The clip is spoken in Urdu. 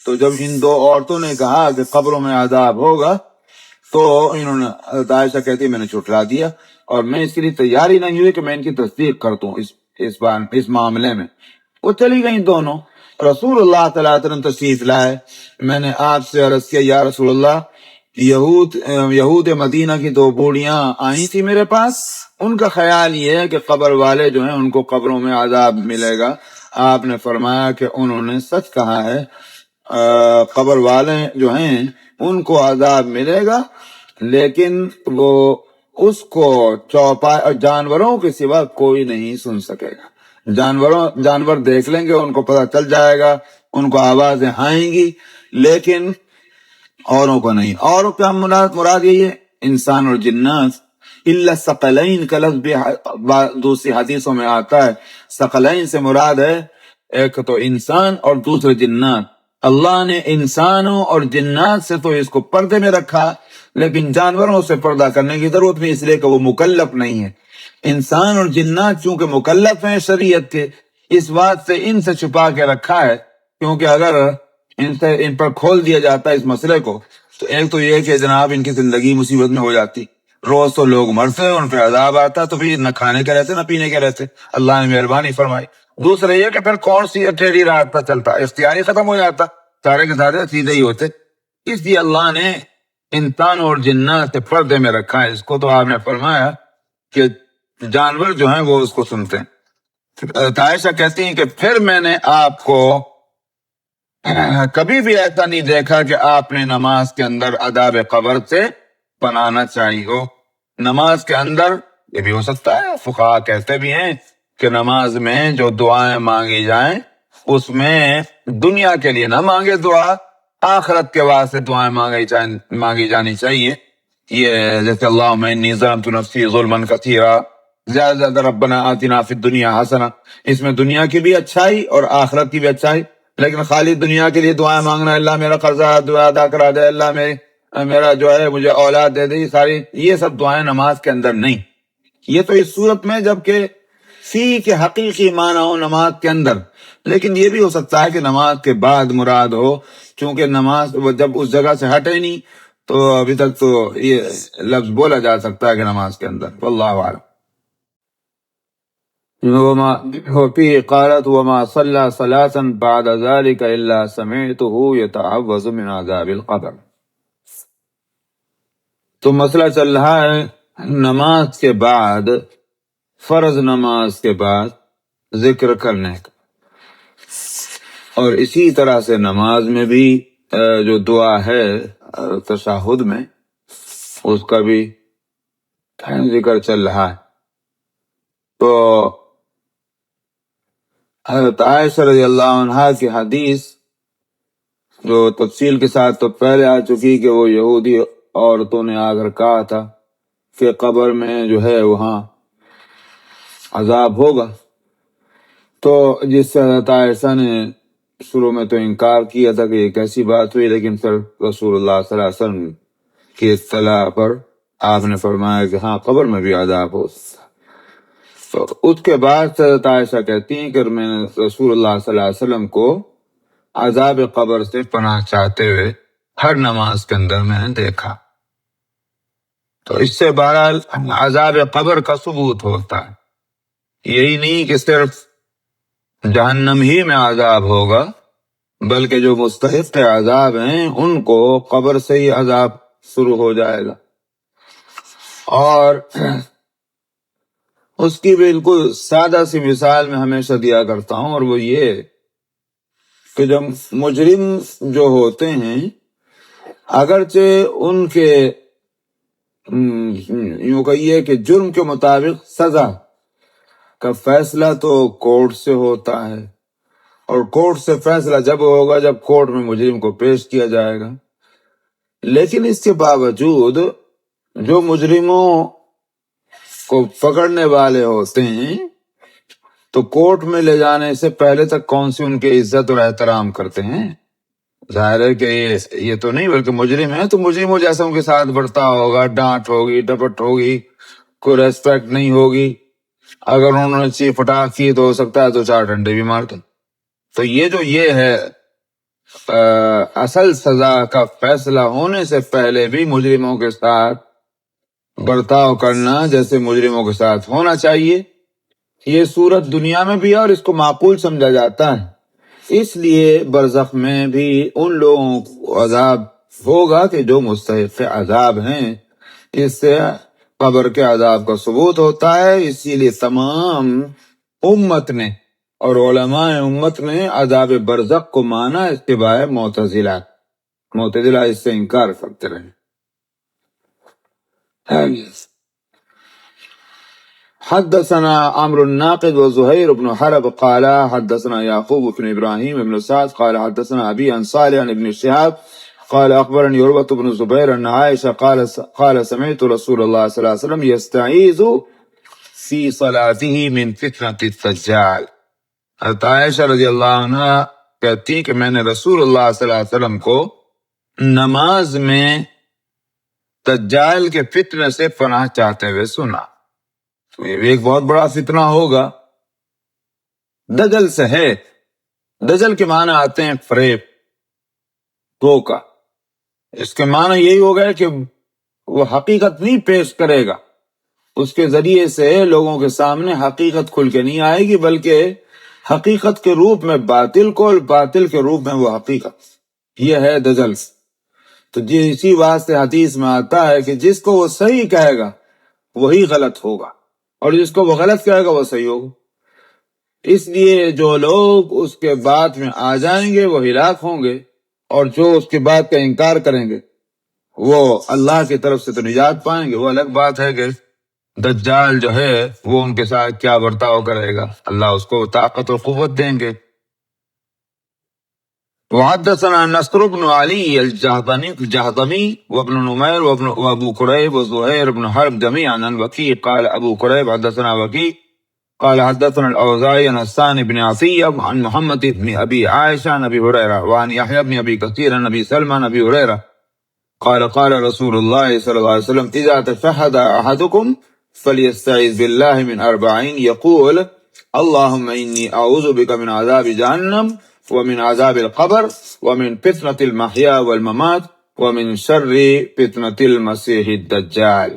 تو جب ان دو عورتوں نے کہا کہ قبروں میں عذاب ہوگا تو انہوں نے، حضرت عائشہ کہتی ہے میں نے جھٹلا دیا اور میں اس کے لیے تیاری نہیں ہوئی کہ میں ان کی تصدیق کرتا ہوں اس معاملے میں۔ وہ چلی گئیں دونوں، رسول اللہ صلی اللہ علیہ وسلم تشریف لائے۔ میں نے آپ سے عرض کیا یا رسول اللہ، یہود مدینہ کی دو بوڑھیاں آئی تھی میرے پاس، ان کا خیال یہ ہے کہ قبر والے جو ہیں ان کو قبروں میں عذاب ملے گا۔ آپ نے فرمایا کہ انہوں نے سچ کہا ہے، قبر والے جو ہیں ان کو عذاب ملے گا، لیکن وہ اس کو چوپائے جانوروں کے سوا کوئی نہیں سن سکے گا۔ جانور دیکھ لیں گے، ان کو پتہ چل جائے گا، ان کو آوازیں آئیں گی، لیکن اوروں کو نہیں۔ اوروں کا مراد یہی ہے انسان اور جنات۔ الا ثقلین کا لفظ بھی دوسری حدیثوں میں آتا ہے۔ ثقلین سے مراد ہے ایک تو انسان اور دوسرے جنات۔ اللہ نے انسانوں اور جنات سے تو اس کو پردے میں رکھا، لیکن جانوروں سے پردہ کرنے کی ضرورت نہیں، اس لیے کہ وہ مکلف نہیں ہے۔ انسان اور جنات چونکہ مکلف ہیں شریعت کے، اس بات سے ان سے چھپا کے رکھا ہے، کیونکہ اگر ان پر کھول دیا جاتا ہے اس مسئلے کو تو ایک تو یہ کہ جناب ان کی زندگی مصیبت میں ہو جاتی، روز تو لوگ مرتے، ان پہ عذاب آتا، تو پھر نہ کھانے کے رہتے نہ پینے کے رہتے، اللہ نے مہربانی فرمائی۔ دوسرا یہ کہ پھر کون سی ٹیڑھی رات پر چلتا، اختیاری ختم ہو جاتا، سارے کے سارے سیدھے ہی ہوتے۔ اس لیے اللہ نے انسان اور جنات سے پردے میں رکھا ہے اس کو۔ تو آپ نے فرمایا کہ جانور جو ہیں وہ اس کو سنتے ہیں۔ عائشہ کہتی ہیں کہ پھر میں نے آپ کو کبھی بھی ایسا نہیں دیکھا کہ آپ نے نماز کے اندر عذاب قبر سے پنانا چاہی ہو۔ نماز کے اندر یہ بھی ہو سکتا ہے، فقہا کہتے بھی ہیں کہ نماز میں جو دعائیں مانگی جائیں اس میں دنیا کے لیے نہ مانگے دعا، آخرت کے واسطے دعائیں مانگی جانی چاہیے۔ یہ جیسے اللہم انی ظلمت نفسی ظلما کثیرا، زیادہ زیادہ ربنا آتنا فی الدنیا حسنہ، اس میں دنیا کی بھی اچھائی اور آخرت کی بھی اچھائی۔ لیکن خالی دنیا کے لیے دعائیں مانگنا، اللہ میرا قرضہ ادا کرا دے، اللہ میرا جو ہے مجھے اولاد دے دے، یہ سب دعائیں نماز کے اندر نہیں۔ یہ تو اس صورت میں جبکہ فی کے حقیقی معنی ہو نماز کے اندر، لیکن یہ بھی ہو سکتا ہے کہ نماز کے بعد مراد ہو، چونکہ نماز جب اس جگہ سے ہٹے نہیں تو ابھی تک تو یہ لفظ بولا جا سکتا ہے کہ نماز کے اندر۔ واللہ اعلم۔ وفي قالت وما صلى صلاة بعد ذلك إلا سمعته يتعوذ من عذاب القبر۔ تو مسئلہ چل رہا ہے نماز کے بعد، فرض نماز کے بعد ذکر کرنے کا، اور اسی طرح سے نماز میں بھی جو دعا ہے تشہد میں اس کا بھی ذکر چل رہا ہے۔ تو حضرت عائشہ رضی اللہ عنہا کی حدیث جو تفصیل کے ساتھ تو پہلے آ چکی کہ وہ یہودی عورتوں نے آ کر کہا تھا کہ قبر میں جو ہے وہاں عذاب ہوگا، تو جس سے حضرت عائشہ نے شروع میں تو انکار کیا تھا کہ یہ کیسی بات ہوئی، لیکن پھر رسول اللہ صلی اللہ علیہ وسلم کی اطلاع پر آپ نے فرمایا کہ ہاں قبر میں بھی عذاب ہو۔ تو اس کے بعد حضرت عائشہ کہتی ہیں کہ میں نے رسول اللہ صلی اللہ علیہ وسلم کو عذاب قبر سے پناہ چاہتے ہوئے ہر نماز کے اندر میں نے دیکھا۔ تو اس سے بہرحال عذاب قبر کا ثبوت ہوتا ہے، یہی نہیں کہ صرف جہنم ہی میں عذاب ہوگا، بلکہ جو مستحق عذاب ہیں ان کو قبر سے ہی عذاب شروع ہو جائے گا۔ اور اس کی بالکل سادہ سی مثال میں ہمیشہ دیا کرتا ہوں، اور وہ یہ کہ جب مجرم جو ہوتے ہیں اگرچہ ان کے یوں کہیے کہ جرم کے مطابق سزا کا فیصلہ تو کورٹ سے ہوتا ہے، اور کورٹ سے فیصلہ جب ہوگا جب کورٹ میں مجرم کو پیش کیا جائے گا، لیکن اس کے باوجود جو مجرموں کو پکڑنے والے ہوتے ہیں تو کورٹ میں لے جانے سے پہلے تک کون سی ان کی عزت اور احترام کرتے ہیں؟ ظاہر ہے کہ یہ تو نہیں، بلکہ مجرم ہے تو مجرموں جیسا ان کے ساتھ بڑھتا ہوگا، ڈانٹ ہوگی، ڈپٹ ہوگی، کوئی ریسپیکٹ نہیں ہوگی۔ اگر انہوں نے چیخ پٹاخ کی تو ہو سکتا ہے تو چار ڈنڈے بھی مارتے۔ تو یہ ہے اصل سزا کا فیصلہ ہونے سے پہلے بھی مجرموں کے ساتھ برتاؤ کرنا جیسے مجرموں کے ساتھ ہونا چاہیے، یہ صورت دنیا میں بھی ہے اور اس کو معقول سمجھا جاتا ہے۔ اس لیے برزخ میں بھی ان لوگوں کو عذاب ہوگا کہ جو مستحق عذاب ہیں۔ اس سے قبر کے عذاب کا ثبوت ہوتا ہے، اسی لیے تمام امت نے اور علماء امت نے عذاب برزخ کو مانا، اس کے بارے معتزلہ اس سے انکار کرتے رہے۔ حدثنا عمرو الناقد وزهير بن حرب قال حدثنا يعقوب بن إبراهيم بن سعد قال حدثنا أبي عن صالح عن ابن شهاب قال أخبرني عروة بن الزبير أن عائشة قال سمعت رسول الله صلى الله عليه وسلم يستعيذ في صلاته من فتنة الدجال۔ حضرت عائشہ رضی اللہ عنہ کہتی کہ میں نے رسول اللہ صلی اللہ علیہ وسلم کو نماز میں دجال کے فتنہ سے پناہ چاہتے ہوئے سنا۔ تو یہ بھی ایک بہت بڑا فتنہ ہوگا، دجل سے ہے۔ دجل کے معنی آتے ہیں فریب، دھوکا۔ اس کے معنی یہی ہوگا کہ وہ حقیقت نہیں پیش کرے گا، اس کے ذریعے سے لوگوں کے سامنے حقیقت کھل کے نہیں آئے گی، بلکہ حقیقت کے روپ میں باطل کو اور باطل کے روپ میں وہ حقیقت، یہ ہے دجل۔ تو اسی واسطے حدیث میں آتا ہے کہ جس کو وہ صحیح کہے گا وہی غلط ہوگا، اور جس کو وہ غلط کہے گا وہ صحیح ہوگا۔ اس لیے جو لوگ اس کے بعد میں آ جائیں گے وہ ہلاک ہوں گے، اور جو اس کے بعد کا انکار کریں گے وہ اللہ کی طرف سے تو نجات پائیں گے۔ وہ الگ بات ہے کہ دجال جو ہے وہ ان کے ساتھ کیا برتاؤ کرے گا، اللہ اس کو طاقت و قوت دیں گے۔ وحدثنا نصر بن علي الجهضمي وابن نمير وابو كريب وزهير بن حرب جميعا عن وكيع قال ابو كريب حدثنا وكيع قال حدثنا الاوزاعي عن حسان بن عطية عن محمد بن ابي عائشة عن ابي هريرة وعن يحيى بن ابي كثير عن ابي سلمى عن ابي هريرة قال قال رسول الله صلى الله عليه وسلم اذا تشهد احدكم فليستعذ بالله من 4 يقول اللهم اني اعوذ بك من عذاب جهنم ومن عذاب القبر ومن فتنة المحيا والممات ومن شر فتنة المسيح الدجال۔